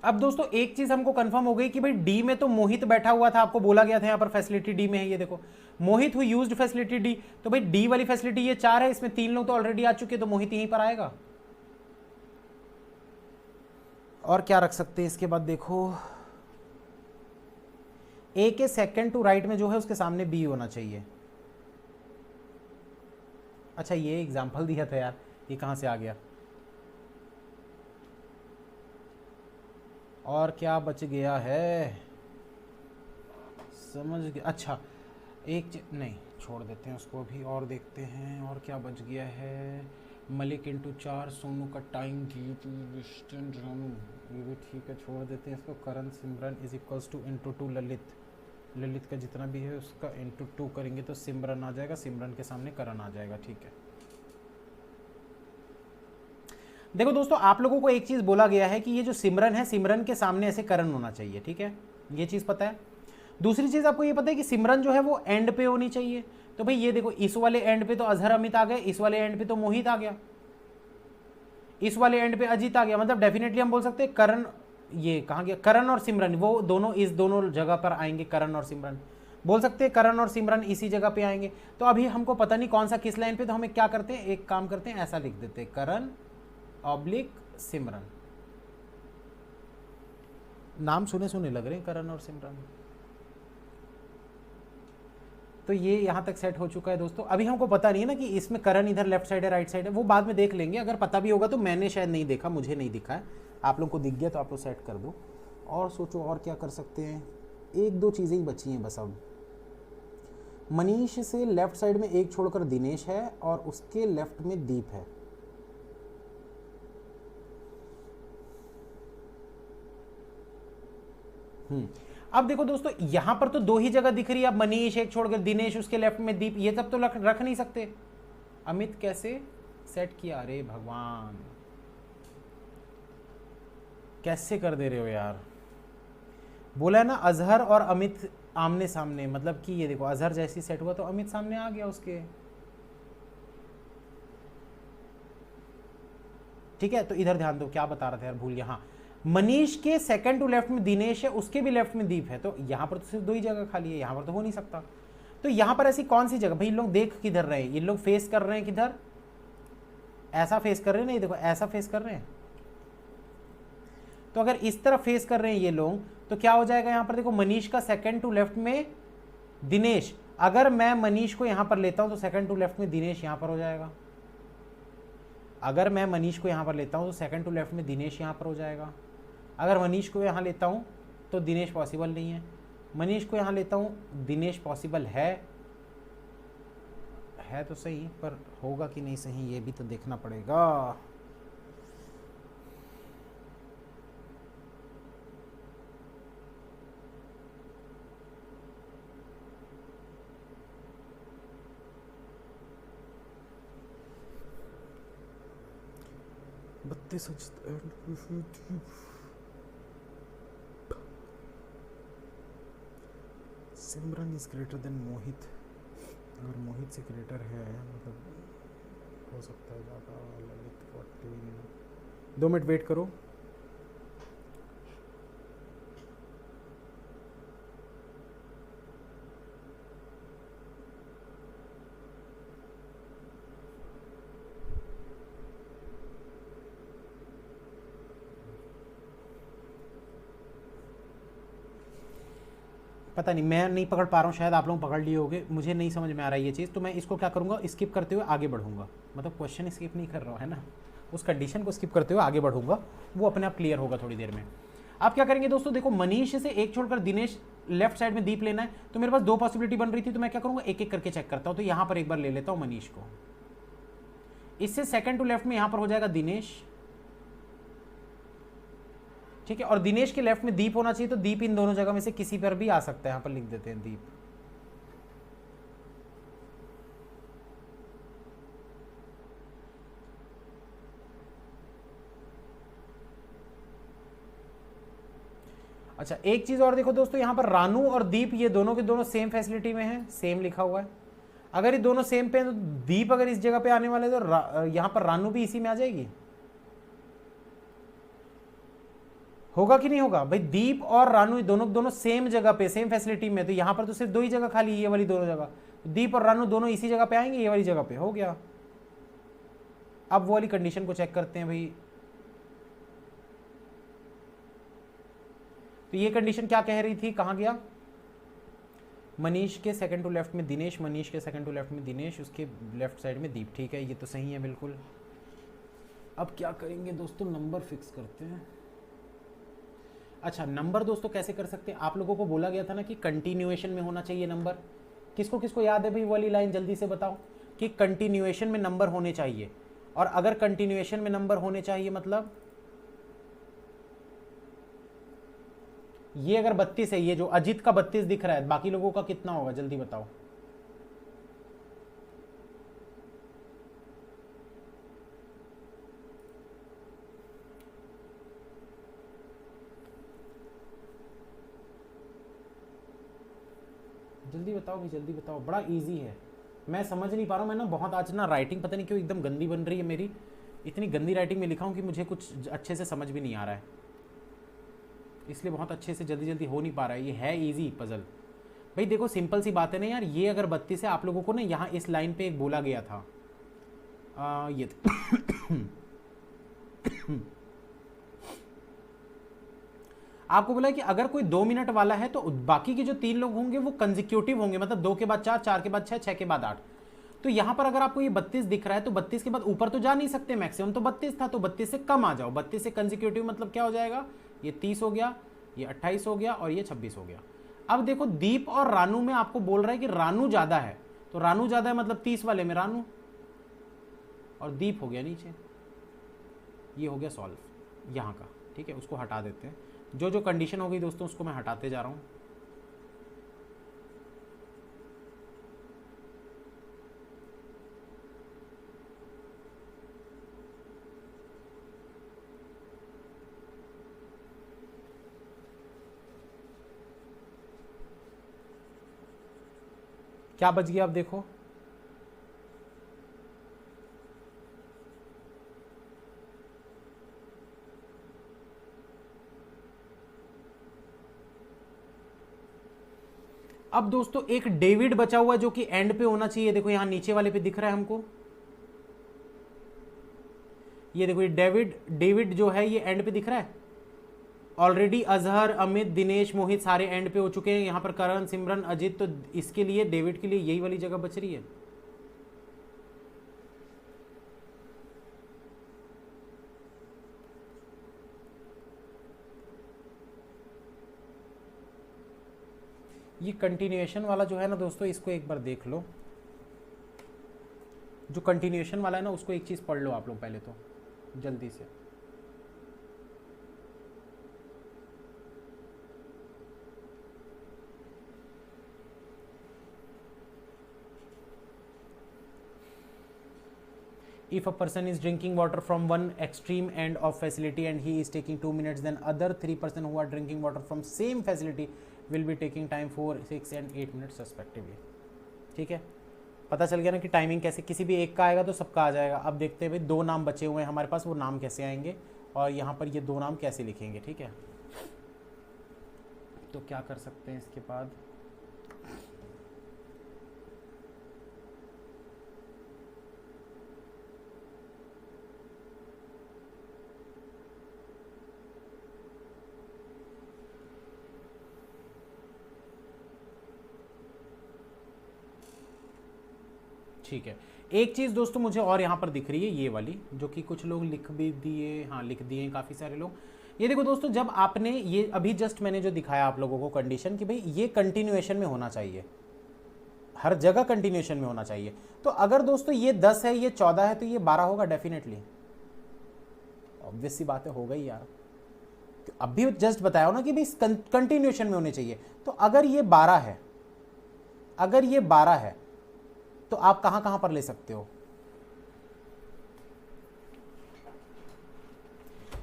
अब दोस्तों एक चीज हमको कंफर्म हो गई कि भाई डी में तो मोहित बैठा हुआ था, आपको बोला गया था यहां पर फैसिलिटी डी में है। ये देखो, मोहित हु यूज्ड फैसिलिटी डी। तो भाई डी वाली फैसिलिटी ये 4 है, इसमें 3 लोग तो ऑलरेडी आ चुके, तो मोहित यहीं पर आएगा। और क्या रख सकते हैं इसके बाद, देखो ए के सेकंड टू राइट में जो है उसके सामने बी होना चाहिए। अच्छा ये एग्जाम्पल दिया था यार, ये कहाँ से आ गया? और क्या बच गया है समझ गया। अच्छा एक नहीं छोड़ देते हैं उसको अभी, और देखते हैं और क्या बच गया है। मलिक इंटू 4, सोनू का टाइम वेस्टर्न रानू, ये भी ठीक है, छोड़ देते हैं इसको। Karan Simran is equals to into 2 Lalit, Lalit का जितना भी है उसका इंटू 2 करेंगे तो सिमरन आ जाएगा, सिमरन के सामने करण आ जाएगा। ठीक है देखो दोस्तों, आप लोगों को एक चीज बोला गया है कि ये जो सिमरन है, सिमरन के सामने ऐसे करण होना चाहिए। ठीक है ये चीज पता है। दूसरी चीज आपको ये पता है कि सिमरन जो है वो एंड पे होनी चाहिए। तो भाई ये देखो, इस वाले एंड पे तो अजहर अमित आ गए, इस वाले एंड पे तो मोहित आ गया, इस वाले एंड पे अजीत आ गया। मतलब डेफिनेटली हम बोल सकते हैं करण, ये कहाँ गया, करण और सिमरन, वो दोनों इस दोनों जगह पर आएंगे, करण और सिमरन बोल सकते हैं, करण और सिमरन इसी जगह पे आएंगे। तो अभी हमको पता नहीं कौन सा किस लाइन पे, तो हम क्या करते हैं, एक काम करते हैं, ऐसा लिख देते हैं, करण ऑब्लिक सिमरन। नाम सुने सुने लग रहे हैं करण और सिमरन। तो ये यहाँ तक सेट हो चुका है दोस्तों। अभी हमको पता नहीं है ना कि इसमें करण इधर लेफ्ट साइड है राइट साइड है, वो बाद में देख लेंगे। अगर पता भी होगा तो मैंने शायद नहीं देखा, मुझे नहीं दिखा है, आप लोग को दिख गया तो आप लोग सेट कर दो। और सोचो और क्या कर सकते हैं, एक दो चीज़ें ही बची हैं बस अब। मनीष से लेफ्ट साइड में एक छोड़कर दिनेश है और उसके लेफ्ट में दीप है। अब देखो दोस्तों, यहां पर तो दो ही जगह दिख रही है, अब मनीष एक छोड़कर दिनेश, उसके लेफ्ट में दीप, ये सब तो रख नहीं सकते। अमित कैसे सेट किया, अरे भगवान कैसे कर दे रहे हो यार। बोला है ना अजहर और अमित आमने सामने, मतलब कि ये देखो अजहर जैसी सेट हुआ तो अमित सामने आ गया उसके। ठीक है तो इधर ध्यान दो, क्या बता रहा था यार, भूल गया। हाँ, मनीष के सेकंड टू लेफ्ट में दिनेश है, उसके भी लेफ्ट में दीप है, तो यहां पर तो सिर्फ दो ही जगह खाली है, यहां पर तो हो नहीं सकता। तो यहां पर ऐसी कौन सी जगह, भाई लोग देख किधर रहे हैं, ये लोग फेस कर रहे हैं किधर, ऐसा फेस कर रहे हैं, नहीं देखो ऐसा फेस कर रहे हैं। तो अगर इस तरफ फेस कर रहे हैं ये लोग, तो क्या हो जाएगा यहां पर देखो, मनीष का सेकंड टू लेफ्ट में दिनेश, अगर मैं मनीष को यहां पर लेता हूं तो सेकंड टू लेफ्ट में दिनेश यहां पर हो जाएगा। अगर मैं मनीष को यहां पर लेता हूं तो सेकंड टू लेफ्ट में दिनेश यहां पर हो जाएगा। अगर मनीष को यहाँ लेता हूँ तो दिनेश पॉसिबल नहीं है, मनीष को यहाँ लेता हूँ दिनेश पॉसिबल है तो सही, पर होगा कि नहीं सही ये भी तो देखना पड़ेगा। सिमरन इज ग्रेटर देन मोहित, अगर मोहित से ग्रेटर है मतलब हो सकता है ज़्यादा। ललित 14, 2 मिनट वेट करो। पता नहीं, मैं नहीं पकड़ पा रहा हूँ, शायद आप लोग पकड़ लिए होंगे, मुझे नहीं समझ में आ रहा है ये चीज़। तो मैं इसको क्या करूँगा, स्किप करते हुए आगे बढ़ूँगा, मतलब क्वेश्चन स्किप नहीं कर रहा हूँ है ना, उस कंडीशन को स्किप करते हुए आगे बढ़ूँगा, वो अपने आप क्लियर होगा थोड़ी देर में। आप क्या करेंगे दोस्तों, देखो मनीष से एक छोड़कर दिनेश लेफ्ट साइड में दीप लेना है, तो मेरे पास 2 पॉसिबिलिटी बन रही थी, तो मैं क्या करूँगा एक एक करके चेक करता हूँ। तो यहाँ पर एक बार ले लेता हूँ मनीष को, इससे सेकंड टू लेफ्ट में यहाँ पर हो जाएगा दिनेश, ठीक है, और दिनेश के लेफ्ट में दीप होना चाहिए, तो दीप इन दोनों जगह में से किसी पर भी आ सकता है, यहां पर लिख देते हैं दीप। अच्छा एक चीज और देखो दोस्तों, यहां पर रानू और दीप ये दोनों के दोनों सेम फैसिलिटी में है, सेम लिखा हुआ है। अगर ये दोनों सेम पे हैं तो दीप अगर इस जगह पे आने वाले तो यहां पर रानू भी इसी में आ जाएगी, होगा कि नहीं होगा भाई। दीप और रानू दोनों सेम जगह पे सेम फैसिलिटी में, तो यहां पर तो सिर्फ 2 ही जगह खाली, ये वाली दोनों जगह, दीप और रानू दोनों इसी जगह पे आएंगे, ये वाली जगह पे हो गया। अब वो वाली कंडीशन को चेक करते हैं भाई, तो ये कंडीशन क्या कह रही थी, कहां गया, मनीष के सेकंड टू लेफ्ट में दिनेश, मनीष के सेकंड टू लेफ्ट में दिनेश, उसके लेफ्ट साइड में दीप। ठीक है, ये तो सही है बिल्कुल। अब क्या करेंगे दोस्तों, नंबर फिक्स करते हैं। अच्छा, नंबर दोस्तों कैसे कर सकते हैं, आप लोगों को बोला गया था ना कि कंटिन्यूएशन में होना चाहिए नंबर। किसको किसको याद है भाई वाली लाइन, जल्दी से बताओ कि कंटिन्यूएशन में नंबर होने चाहिए। और अगर कंटिन्यूएशन में नंबर होने चाहिए मतलब ये अगर 32 है, ये जो अजित का 32 दिख रहा है, बाकी लोगों का कितना होगा जल्दी बताओ। जल्दी बताओ भाई, जल्दी बताओ, बड़ा इजी है। मैं समझ नहीं पा रहा हूँ, मैं ना बहुत आज ना राइटिंग पता नहीं क्यों एकदम गंदी बन रही है मेरी। इतनी गंदी राइटिंग में लिखा हूँ कि मुझे कुछ अच्छे से समझ भी नहीं आ रहा है, इसलिए बहुत अच्छे से जल्दी जल्दी हो नहीं पा रहा है। ये है इजी पजल भाई। देखो सिंपल सी बात है ना यार, ये अगर 32 है, आप लोगों को ना यहाँ इस लाइन पे एक बोला गया था ये आपको बोला कि अगर कोई 2 मिनट वाला है तो बाकी के जो 3 लोग होंगे वो कंजिक्यूटिव होंगे, मतलब 2 के बाद 4, 4 के बाद 6, 6 के बाद 8। तो यहां पर अगर आपको ये 32 दिख रहा है तो 32 के बाद ऊपर तो जा नहीं सकते, मैक्सिमम तो 32 था, तो 32 से कम आ जाओ। 32 से कंजिक्यूटिव मतलब क्या हो जाएगा, ये 30 हो गया, ये 28 हो गया और ये 26 हो गया। अब देखो दीप और रानू में आपको बोल रहा है कि रानू ज्यादा है, तो रानू ज्यादा है मतलब 30 वाले में रानू और दीप हो गया नीचे। ये हो गया सॉल्व यहाँ का। ठीक है, उसको हटा देते हैं। जो जो कंडीशन हो गई दोस्तों उसको मैं हटाते जा रहा हूँ। क्या बच गया अब देखो, अब दोस्तों एक डेविड बचा हुआ जो कि एंड पे होना चाहिए। देखो यहां नीचे वाले पे दिख रहा है हमको, ये देखो ये डेविड जो है ये एंड पे दिख रहा है। ऑलरेडी अजहर, अमित, दिनेश, मोहित सारे एंड पे हो चुके हैं। यहां पर करण, सिमरन, अजित, तो इसके लिए डेविड के लिए यही वाली जगह बच रही है। ये कंटिन्यूएशन वाला जो है ना दोस्तों, इसको एक बार देख लो। जो कंटिन्यूएशन वाला है ना उसको एक चीज पढ़ लो आप लोग पहले तो जल्दी से। If a person is drinking water from one extreme end of facility and he is taking 2 minutes, then other 3 person who are drinking water from same facility will be taking time 4, 6 and 8 minutes respectively। ठीक है, पता चल गया ना कि timing कैसे, किसी भी एक का आएगा तो सबका आ जाएगा। अब देखते हैं भाई 2 नाम बचे हुए हैं हमारे पास, वो नाम कैसे आएंगे और यहाँ पर ये 2 नाम कैसे लिखेंगे। ठीक है, तो क्या कर सकते हैं इसके बाद, ठीक है। एक चीज़ दोस्तों मुझे और यहाँ पर दिख रही है, ये वाली जो कि कुछ लोग लिख भी दिए, हाँ लिख दिए हैं काफ़ी सारे लोग। ये देखो दोस्तों, जब आपने ये अभी जस्ट मैंने जो दिखाया आप लोगों को कंडीशन कि भाई ये कंटिन्यूएशन में होना चाहिए, हर जगह कंटिन्यूएशन में होना चाहिए। तो अगर दोस्तों ये 10 है, ये 14 है, तो ये 12 होगा डेफिनेटली। ऑब्वियस सी बात है, होगा ही यार। तो अभी जस्ट बताया ना कि भाई कंटिन्यूएशन में होने चाहिए। तो अगर ये 12 है, अगर ये 12 है तो आप कहां कहां पर ले सकते हो।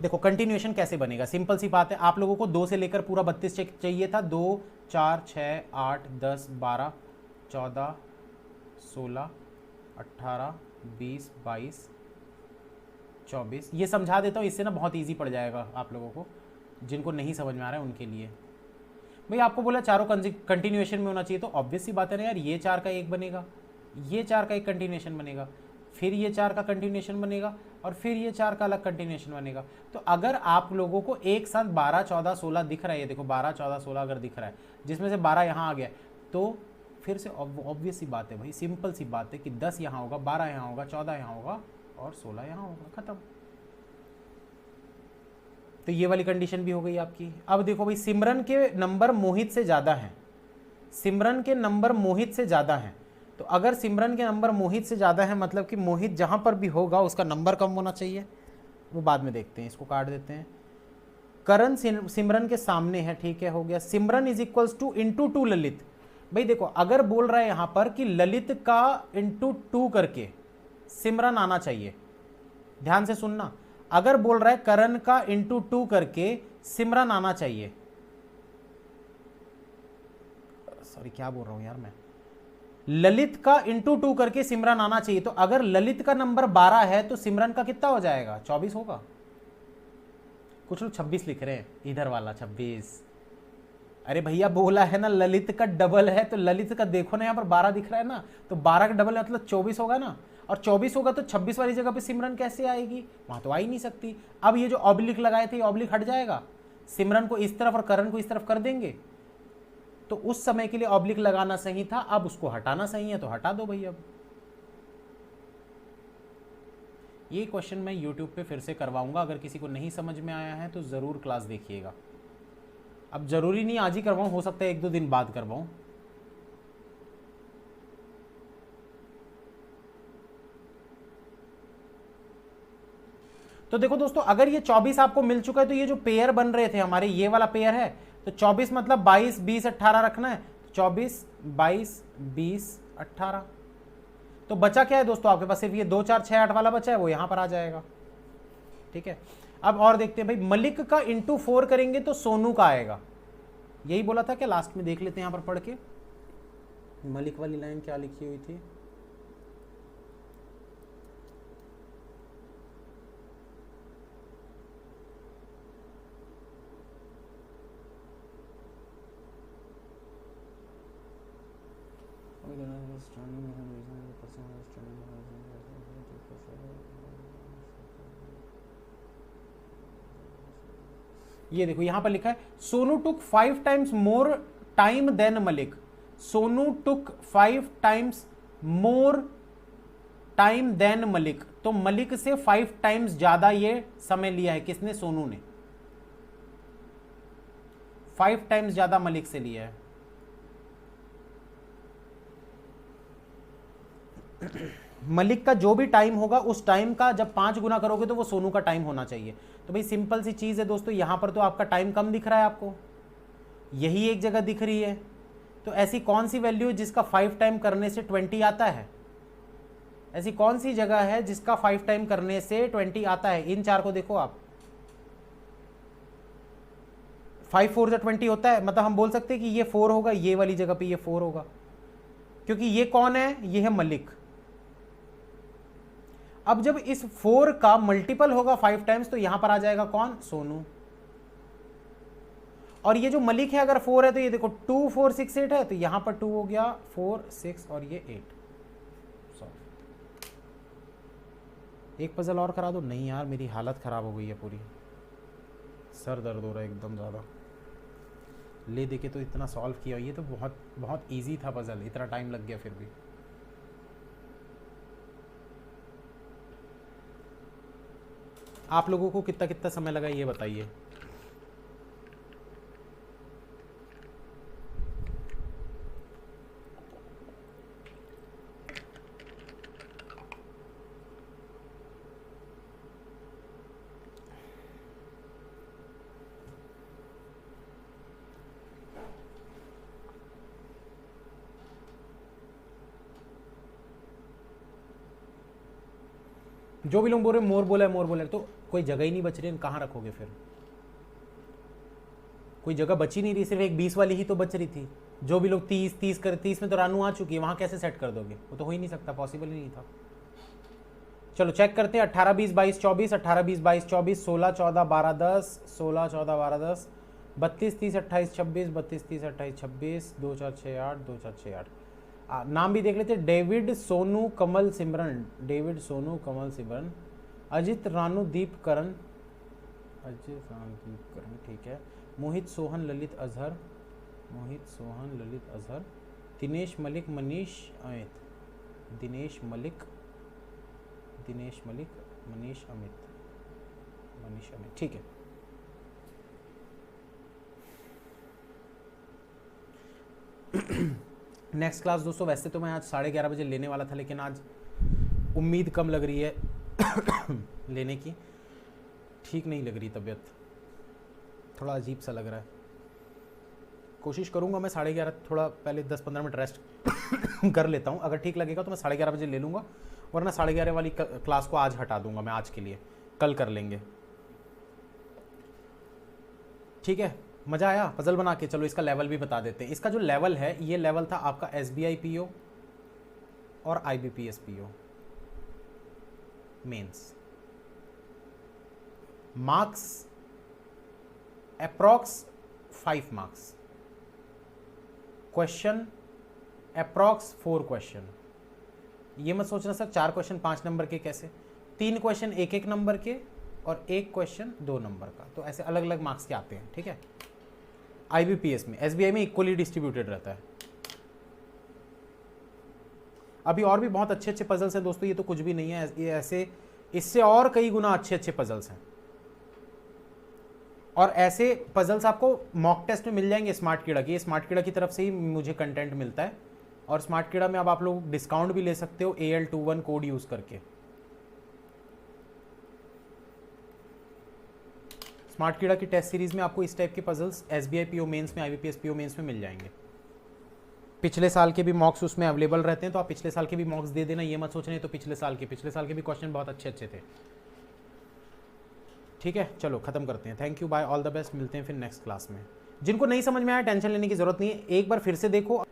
देखो कंटिन्यूएशन कैसे बनेगा, सिंपल सी बात है। आप लोगों को 2 से लेकर पूरा 32 चाहिए था। 2, 4, 6, 8, 10, 12, 14, 16, 18, 20, 22, 24। ये समझा देता हूँ, इससे ना बहुत इजी पड़ जाएगा आप लोगों को, जिनको नहीं समझ में आ रहा है उनके लिए। भाई आपको बोला चारों कंटिन्यूएशन में होना चाहिए, तो ऑब्वियस सी बात है ना यार, ये 4 का एक बनेगा, ये 4 का एक कंटिन्यूएशन बनेगा, फिर ये 4 का कंटिन्यूएशन बनेगा और फिर ये 4 का अलग कंटिन्यूएशन बनेगा। तो अगर आप लोगों को एक साथ 12, 14, 16 दिख रहा है, ये देखो 12, 14, 16 अगर दिख रहा है, जिसमें से 12 यहाँ आ गया, तो फिर से ऑब्वियस सी बात है भाई, सिंपल सी बात है कि 10 यहाँ होगा, 12 यहाँ होगा, 14 यहाँ होगा और 16 यहाँ होगा, खत्म। तो ये वाली कंडीशन भी हो गई आपकी। अब देखो भाई, सिमरन के नंबर मोहित से ज़्यादा हैं, सिमरन के नंबर मोहित से ज़्यादा हैं। तो अगर सिमरन के नंबर मोहित से ज़्यादा है मतलब कि मोहित जहाँ पर भी होगा उसका नंबर कम होना चाहिए, वो बाद में देखते हैं, इसको काट देते हैं। करण सिमरन के सामने है, ठीक है, हो गया। Simran is equals to into 2 Lalit. भाई देखो, अगर बोल रहा है यहां पर कि ललित का इंटू 2 करके सिमरन आना चाहिए, ध्यान से सुनना, अगर बोल रहा है करण का इंटू 2 करके सिमरन आना चाहिए, सॉरी क्या बोल रहा हूं यार मैं, ललित का इंटू 2 करके सिमरन आना चाहिए। तो अगर ललित का नंबर 12 है तो सिमरन का कितना हो जाएगा, 24 होगा। कुछ लोग 26 लिख रहे हैं, इधर वाला 26। अरे भैया बोला है ना ललित का डबल है, तो ललित का देखो ना यहाँ पर 12 दिख रहा है ना, तो 12 का डबल मतलब 24 होगा ना, और 24 होगा तो 26 वाली जगह पे सिमरन कैसे आएगी, वहां तो आ ही नहीं सकती। अब ये जो ऑब्लिक लगाए थे, ऑब्लिक हट जाएगा, सिमरन को इस तरफ और करण को इस तरफ कर देंगे, तो उस समय के लिए ऑब्लिक लगाना सही था, अब उसको हटाना सही है तो हटा दो भाई। अब ये क्वेश्चन मैं YouTube पे फिर से करवाऊंगा, अगर किसी को नहीं समझ में आया है तो ज़रूर क्लास देखिएगा। अब ज़रूरी नहीं आज ही करवाऊं, हो सकता है 1-2 दिन बाद करवाऊं। तो देखो दोस्तों, अगर ये 24 आपको मिल चुका है तो ये जो पेयर बन रहे थे हमारे, ये वाला पेयर है, तो 24 मतलब 22, 20, 18 रखना है, 24, 22, 20, 18। तो बचा क्या है दोस्तों आपके पास, सिर्फ ये 2, 4, 6, 8 वाला बचा है, वो यहां पर आ जाएगा, ठीक है। अब और देखते हैं भाई, मलिक का इंटू 4 करेंगे तो सोनू का आएगा, यही बोला था क्या लास्ट में, देख लेते हैं यहां पर पढ़ के, मलिक वाली लाइन क्या लिखी हुई थी। ये देखो यहां पर लिखा है, Sonu took 5 times more time than Malik. Sonu took 5 times more time than Malik, तो मलिक से 5 टाइम्स ज्यादा ये समय लिया है, किसने, सोनू ने 5 टाइम्स ज्यादा मलिक से लिया है। मलिक का जो भी टाइम होगा उस टाइम का जब 5 गुना करोगे तो वो सोनू का टाइम होना चाहिए। तो भाई सिंपल सी चीज़ है दोस्तों, यहाँ पर तो आपका टाइम कम दिख रहा है, आपको यही एक जगह दिख रही है, तो ऐसी कौन सी वैल्यू है जिसका 5 टाइम करने से 20 आता है, ऐसी कौन सी जगह है जिसका 5 टाइम करने से 20 आता है। इन चार को देखो आप, 5 4 जा 20 होता है, मतलब हम बोल सकते हैं कि ये 4 होगा, ये वाली जगह पे ये 4 होगा, क्योंकि ये कौन है, ये है मलिक। अब जब इस 4 का मल्टीपल होगा 5 टाइम्स तो यहां पर आ जाएगा कौन, सोनू। और ये जो मलिक है अगर 4 है तो ये देखो 2 4 6 8 है, तो यहां पर 2 हो गया, 4 6 और ये 8। एक पजल और करा दो। नहीं यार मेरी हालत खराब हो गई है पूरी, सर दर्द हो रहा है एकदम ज़्यादा, ले देके तो इतना सॉल्व किया, ये तो बहुत बहुत ईजी था पजल, इतना टाइम लग गया फिर भी। आप लोगों को कितना कितना समय लगा ये बताइए। जो भी लोग बोल रहे मोर बोला है, मोर बोला है, तो कोई जगह ही नहीं बच रही, कहाँ रखोगे फिर, कोई जगह बची नहीं रही, सिर्फ एक 20 वाली ही तो बच रही थी। जो भी लोग 30 30 कर, 30 में तो रानू आ चुकी है, वहां कैसे सेट कर दोगे, वो तो हो ही नहीं सकता, पॉसिबल ही नहीं था। चलो चेक करते हैं, 18 20 22 24, 18 20 22 24, 16 14 12 10, 16 14 12 10, 32 30 28 26, 32 30 28 26, 2 4 6 8, 2 4 6 8। नाम भी देख लेते, डेविड सोनू कमल सिमरन, डेविड सोनू कमल सिमरन, अजित रानू दीप करण, अजित रानू दीप करण, ठीक है, मोहित सोहन ललित अजहर, मोहित सोहन ललित अजहर, दिनेश मलिक, मनीष अमित, दिनेश मलिक, मनीष अमित, ठीक है। नेक्स्ट क्लास दोस्तों वैसे तो मैं आज 11:30 बजे लेने वाला था, लेकिन आज उम्मीद कम लग रही है लेने की, ठीक नहीं लग रही तबीयत, थोड़ा अजीब सा लग रहा है। कोशिश करूंगा मैं 11:30 थोड़ा पहले 10-15 मिनट रेस्ट कर लेता हूं, अगर ठीक लगेगा तो मैं 11:30 बजे ले लूँगा, वरना 11:30 वाली क्लास को आज हटा दूंगा मैं आज के लिए, कल कर लेंगे। ठीक है, मज़ा आया पजल बना के। चलो इसका लेवल भी बता देते हैं। इसका जो लेवल है, ये लेवल था आपका SBI PO और IBPS PO mains. Marks approx 5 marks, question approx 4 question. ये मत सोचना सर 4 क्वेश्चन 5 नंबर के कैसे, 3 क्वेश्चन 1-1 नंबर के और 1 क्वेश्चन 2 नंबर का, तो ऐसे अलग अलग मार्क्स के आते हैं। ठीक है, IBPS में, SBI में इक्वली डिस्ट्रीब्यूटेड रहता है। अभी और भी बहुत अच्छे अच्छे पजल्स हैं दोस्तों, ये तो कुछ भी नहीं है, ये ऐसे इससे और कई गुना अच्छे अच्छे पजल्स हैं, और ऐसे पजल्स आपको मॉक टेस्ट में मिल जाएंगे स्मार्ट कीड़ा की। ये स्मार्ट कीड़ा की तरफ से ही मुझे कंटेंट मिलता है, और स्मार्ट कीड़ा में अब आप लोग डिस्काउंट भी ले सकते हो AL21 कोड यूज करके। स्मार्ट कीड़ा की टेस्ट सीरीज में आपको इस टाइप के पजल्स SBI PO मेंस में, IBPS PO मेंस में मिल जाएंगे। पिछले साल के भी मॉक्स उसमें अवेलेबल रहते हैं, तो आप पिछले साल के भी मॉक्स दे देना, ये मत सोचना तो पिछले साल के भी क्वेश्चन बहुत अच्छे अच्छे थे। ठीक है, चलो खत्म करते हैं। Thank you, bye, all the best, मिलते हैं फिर नेक्स्ट क्लास में। जिनको नहीं समझ में आया टेंशन लेने की जरूरत नहीं है, एक बार फिर से देखो।